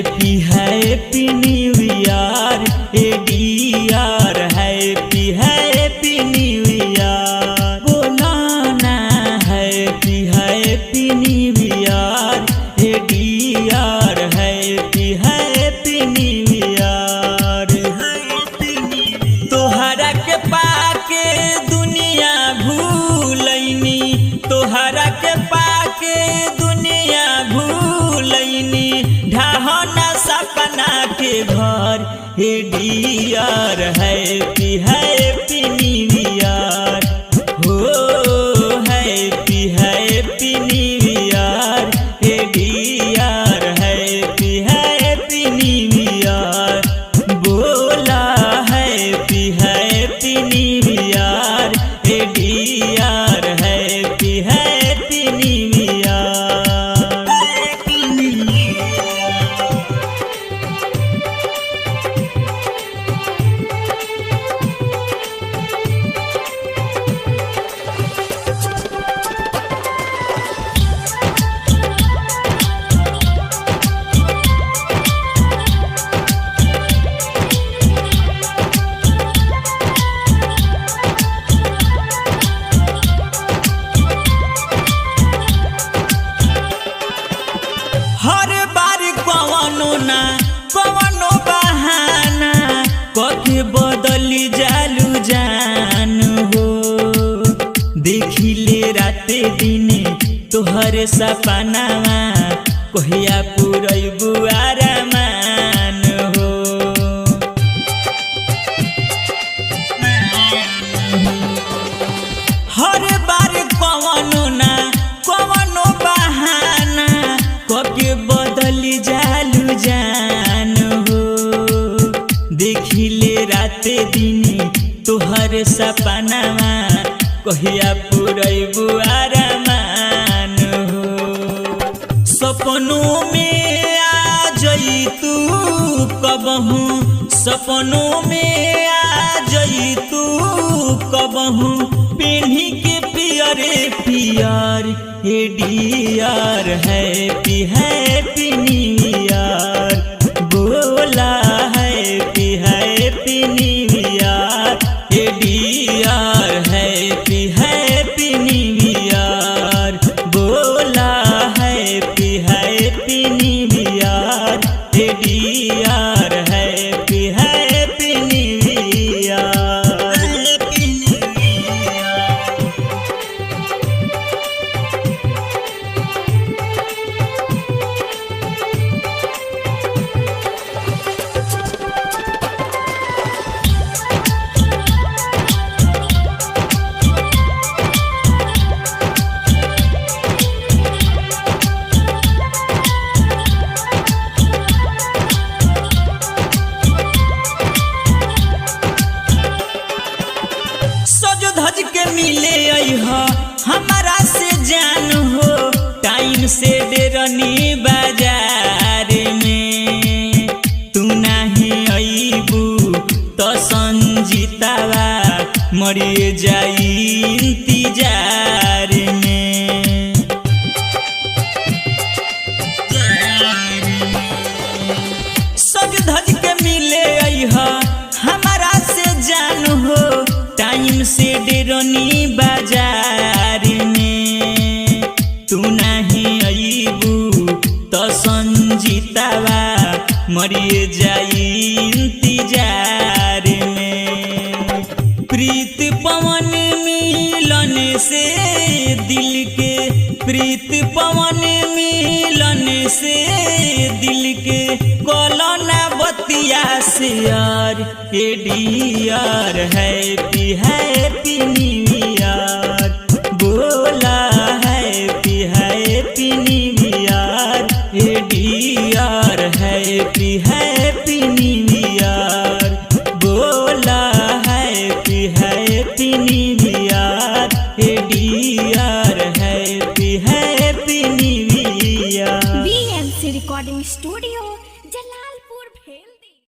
Happy new year ए Deere happy new year बोला ना happy new year ए Deere happy new year. तोहरा के पाके दुनिया भूलैनी तोहरा के पाके दुनिया भूलैनी ढाहना सपना के घर हे डियर हैप्पी न्यू ईयर हो हैप्पी न्यू ईयर हे डियर हैप्पी न्यू ईयर बोला हैप्पी न्यू ईयर हे डियर हैप्पी न्यू ईयर। हर बार कवनो बहाना कके बदली जालू जान हो देखिले राते दिने तोहरे सपनावा कहिया पुरैबू आरामान हो। हर बार कवनो बहाना कके बदली जालू जान हो देखिले राते दिने तोहर सपनावा कहिया पुरैबू आरामान हो। सपनों में आ जई तू कबहू सपनों में आ जई तू कबहू पेन्ही के पियरे पियर हे डियर हैप्पी न्यू ईयर बोला हैप्पी न्यू ईयर हे डियर हैप्पी न्यू ईयर बोला हैप्पी न्यू ईयर हे डियर हैप्पी न्यू ईयर। धज के मिले हमारा से जान हो टाइम से डेरनी बाजार में तू नहीं अबू तो संजीतावा मरिए जाई इंतजार में। सज धज के मिले हमारा से जान हो टाइम से डेरनी बाजार में तू नहीं अबू तो संजीतावा मरिए जाई इंतजार में। प्रीत पवन मिलन से दिल के प्रीत पवन मिलन से दिल के कोलोना बतिया से यार ए डियर हैप्पी न्यू ईयर बोला हैप्पी न्यू ईयर ए डियर हैप्पी न्यू